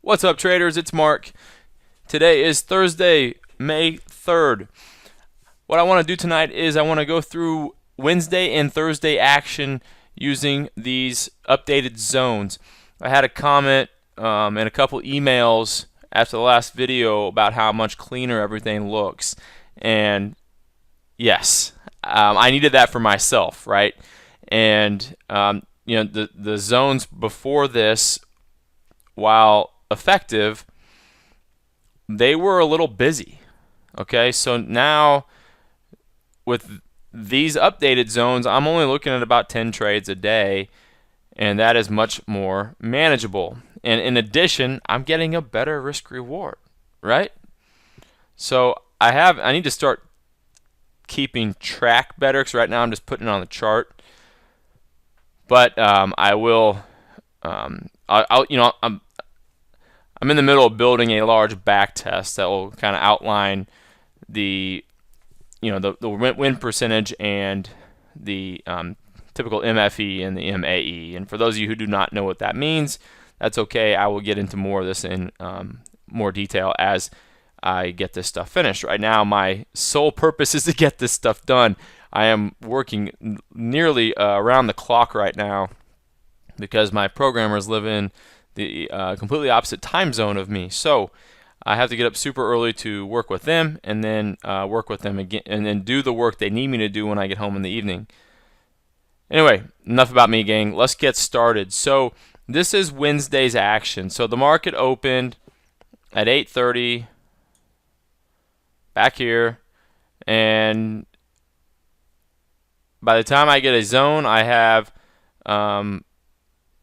What's up, traders? It's Mark. Today is Thursday, May 3rd. What I want to do tonight is I want to go through Wednesday and Thursday action using these updated zones. I had a comment and a couple emails after the last video about how much cleaner everything looks. And yes, I needed that for myself, right? And the zones before this, while effective, they were a little busy. Okay, so now with these updated zones, I'm only looking at about 10 trades a day, and that is much more manageable. And in addition, I'm getting a better risk reward, right? So I need to start keeping track better, because right now I'm just putting it on the chart. But I will. I'm in the middle of building a large back test that will kind of outline the win percentage and the typical MFE and the MAE. And for those of you who do not know what that means, that's okay. I will get into more of this in more detail as I get this stuff finished. Right now, my sole purpose is to get this stuff done. I am working nearly around the clock right now because my programmers live in the completely opposite time zone of me. So I have to get up super early to work with them, and then work with them again, and then do the work they need me to do when I get home in the evening. Anyway, enough about me, gang. Let's get started. So this is Wednesday's action. So the market opened at 8:30 back here, and by the time I get a zone, I have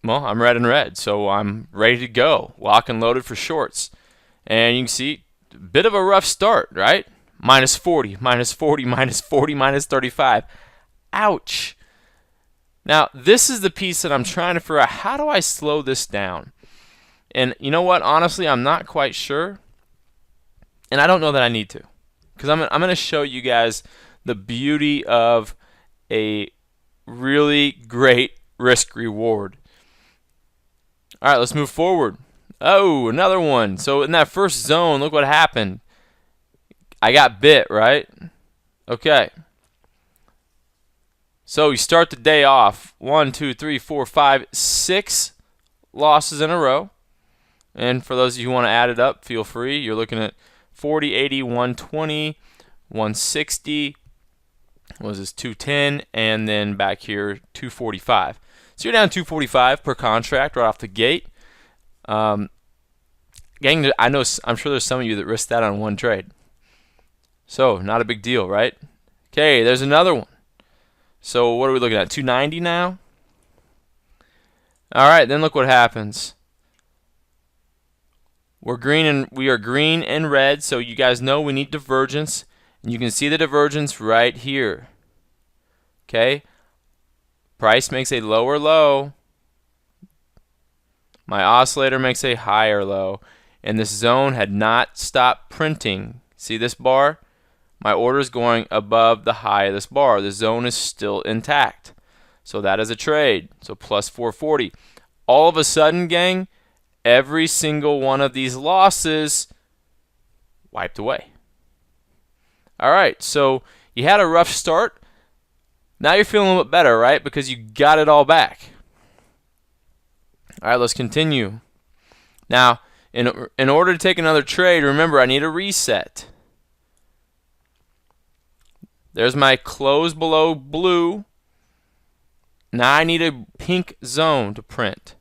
well, I'm red and red, so I'm ready to go, lock and loaded for shorts. And you can see a bit of a rough start, right? Minus 40, minus 40, minus 40, minus 35. Ouch. Now, this is the piece that I'm trying to figure out. How do I slow this down? And you know what? Honestly, I'm not quite sure. And I don't know that I need to. Because I'm going to show you guys the beauty of a really great risk reward. All right, let's move forward. Oh, another one. So in that first zone, look what happened. I got bit, right? Okay. So you start the day off. 1, 2, 3, 4, 5, 6 losses in a row. And for those of you who want to add it up, feel free. You're looking at 40, 80, 120, 160. What was this? 210, and then back here 245. So you're down 245 per contract right off the gate. Gang, I'm sure there's some of you that risked that on one trade. So not a big deal, right? Okay, there's another one. So what are we looking at? 290 now. All right, then look what happens. We are green and red, so you guys know we need divergence, and you can see the divergence right here. Okay. Price makes a lower low. My oscillator makes a higher low. And this zone had not stopped printing. See this bar? My order is going above the high of this bar. The zone is still intact. So that is a trade. So plus 440. All of a sudden, gang, every single one of these losses wiped away. All right, so you had a rough start. Now you're feeling a little bit better, right? Because you got it all back. All right, let's continue. Now, in order to take another trade, remember, I need a reset. There's my close below blue. Now I need a pink zone to print.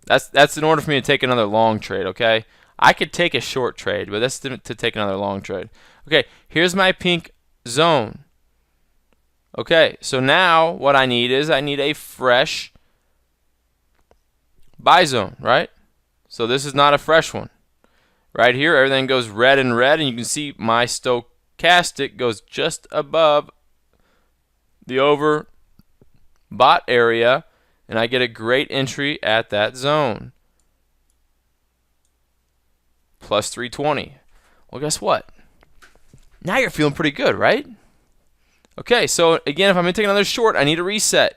That's in order for me to take another long trade, okay? I could take a short trade, but that's to take another long trade. Okay, here's my pink zone. Okay, so now what I need is I need a fresh buy zone, right? So this is not a fresh one. Right here, everything goes red and red, and you can see my stochastic goes just above the overbought area, and I get a great entry at that zone. Plus 320. Well, guess what? Now you're feeling pretty good, right? Okay, so again, if I'm going to take another short, I need a reset.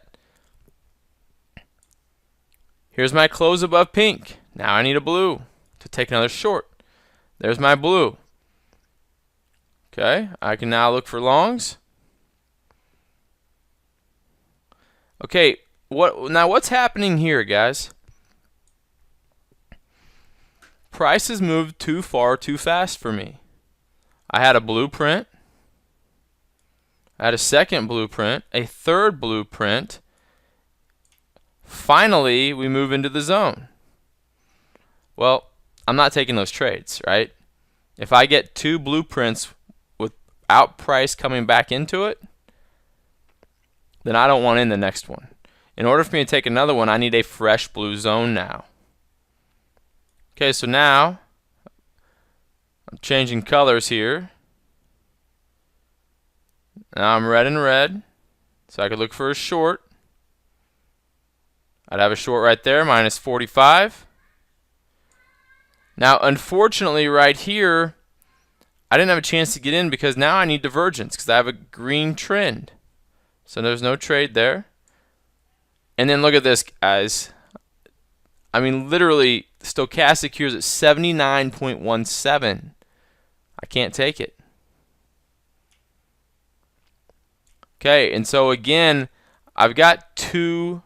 Here's my close above pink. Now I need a blue to take another short. There's my blue. Okay, I can now look for longs. Okay, what's happening here, guys? Price has moved too far too fast for me. I had a blueprint. I had a second blueprint, a third blueprint. Finally, we move into the zone. Well, I'm not taking those trades, right? If I get two blueprints without price coming back into it, then I don't want in the next one. In order for me to take another one, I need a fresh blue zone now. Okay, so now I'm changing colors here. Now I'm red and red, so I could look for a short. I'd have a short right there, minus 45. Now, unfortunately, right here, I didn't have a chance to get in because now I need divergence because I have a green trend. So there's no trade there. And then look at this, guys. I mean, literally, stochastic here is at 79.17. I can't take it. Okay, and so again, I've got two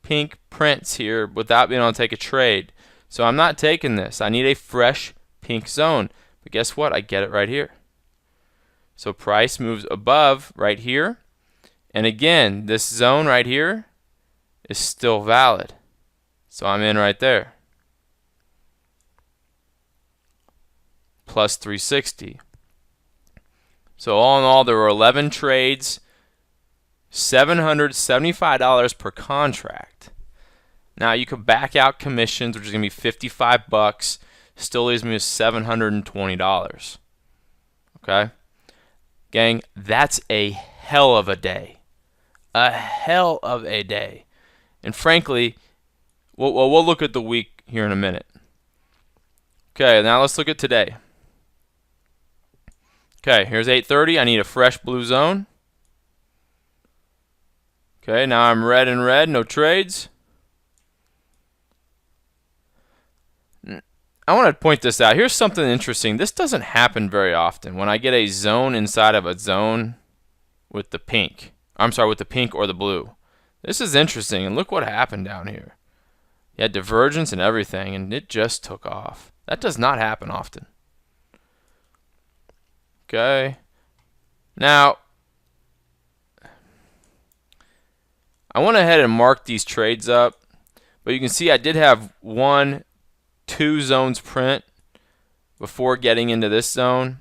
pink prints here without being able to take a trade. So I'm not taking this. I need a fresh pink zone. But guess what? I get it right here. So price moves above right here. And again, this zone right here is still valid. So I'm in right there. Plus 360. So all in all, there were 11 trades. $775 per contract. Now you could back out commissions, which is going to be 55 bucks. Still leaves me with $720. Okay? Gang, that's a hell of a day. A hell of a day. And frankly, we'll look at the week here in a minute. Okay, now let's look at today. Okay, here's 8:30. I need a fresh blue zone. Okay, now I'm red and red, no trades. I want to point this out. Here's something interesting. This doesn't happen very often when I get a zone inside of a zone with the pink. I'm sorry, with the pink or the blue. This is interesting, and look what happened down here. You had divergence and everything, and it just took off. That does not happen often. Okay. Now, I went ahead and marked these trades up, but you can see I did have 2 zones print before getting into this zone.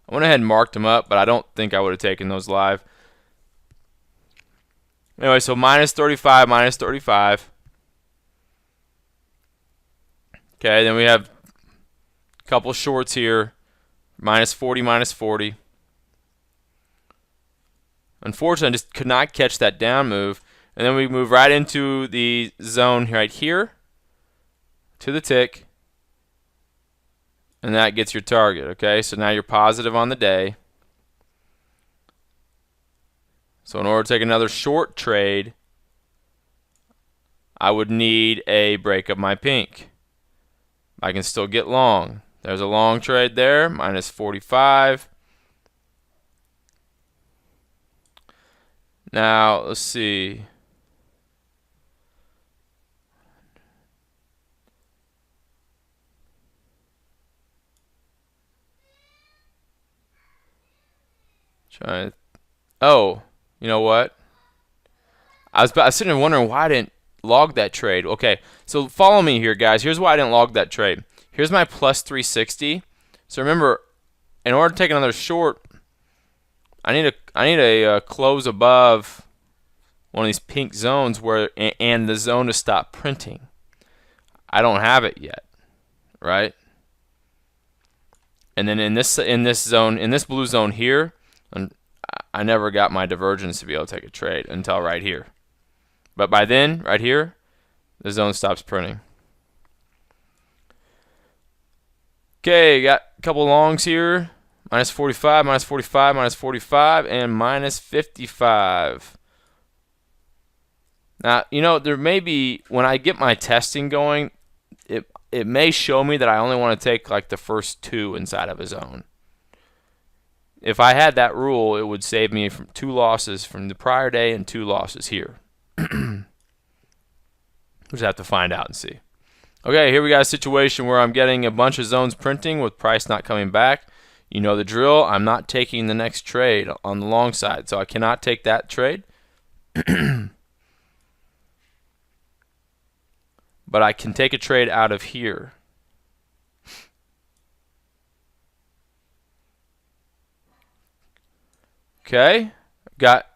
I went ahead and marked them up, but I don't think I would have taken those live. Anyway, so minus 35, minus 35. Okay, then we have a couple shorts here. Minus 40, minus 40. Unfortunately, I just could not catch that down move. And then we move right into the zone right here to the tick. And that gets your target, okay? So now you're positive on the day. So in order to take another short trade, I would need a break of my pink. I can still get long. There's a long trade there, minus 45. Now, let's see. Oh, you know what? I was sitting there wondering why I didn't log that trade. Okay, so follow me here, guys. Here's why I didn't log that trade. Here's my plus 360. So remember, in order to take another short, I need a close above one of these pink zones where and the zone to stop printing. I don't have it yet, right? And then in this zone, in this blue zone here, I never got my divergence to be able to take a trade until right here. But by then, right here, the zone stops printing. Okay, got a couple longs here. Minus 45, minus 45, minus 45, and minus 55. Now, you know, there may be, when I get my testing going, it may show me that I only want to take like the first 2 inside of a zone. If I had that rule, it would save me from 2 losses from the prior day and 2 losses here. We'll just have to find out and see. Okay, here we got a situation where I'm getting a bunch of zones printing with price not coming back. You know the drill. I'm not taking the next trade on the long side, so I cannot take that trade. But I can take a trade out of here. Okay, I've got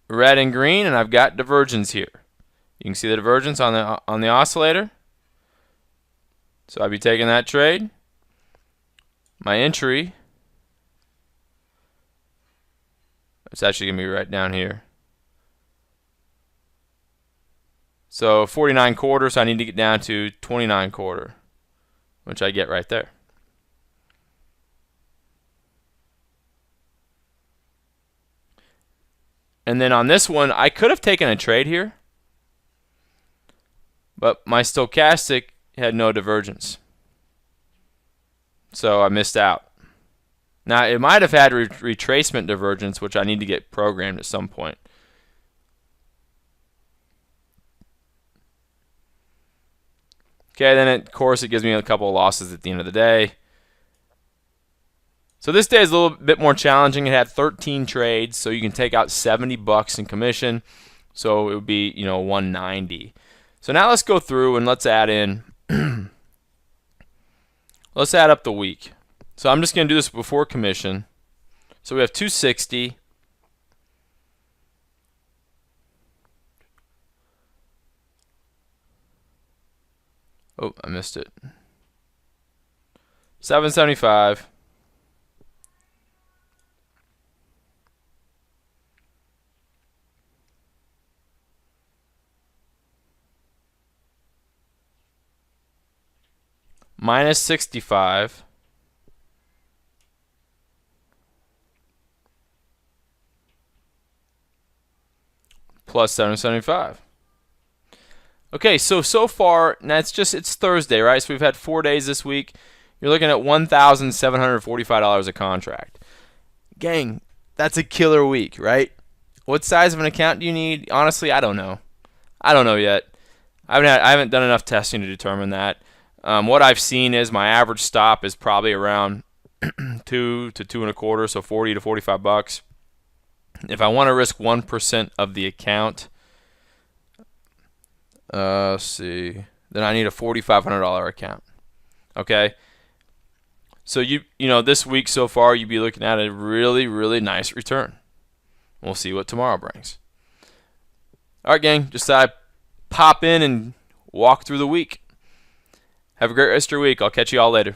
red and green, and I've got divergence here. You can see the divergence on the oscillator. So I'd be taking that trade. My entry, it's actually going to be right down here. So 49 quarters, so I need to get down to 29 quarter, which I get right there. And then on this one, I could have taken a trade here, but my stochastic had no divergence. So I missed out. Now, it might have had retracement divergence, which I need to get programmed at some point. Okay, then of course it gives me a couple of losses at the end of the day. So this day is a little bit more challenging. It had 13 trades, so you can take out $70 in commission. So it would be, you know, 190. So now let's go through and let's add in. Let's add up the week. So I'm just going to do this before commission. So we have 260. Oh, I missed it. 775. Minus 65. Plus 775. Okay, so far, now it's Thursday, right? So we've had 4 days this week. You're looking at $1,745 a contract. Gang, that's a killer week, right? What size of an account do you need? Honestly, I don't know. I don't know yet. I haven't done enough testing to determine that. What I've seen is my average stop is probably around 2 to 2.25, so 40 to 45 bucks. If I want to risk 1% of the account, let's see, then I need a $4,500 account. Okay, so you know this week so far you'd be looking at a really nice return. We'll see what tomorrow brings. All right, gang, just thought I'd pop in and walk through the week. Have a great rest of your week. I'll catch you all later.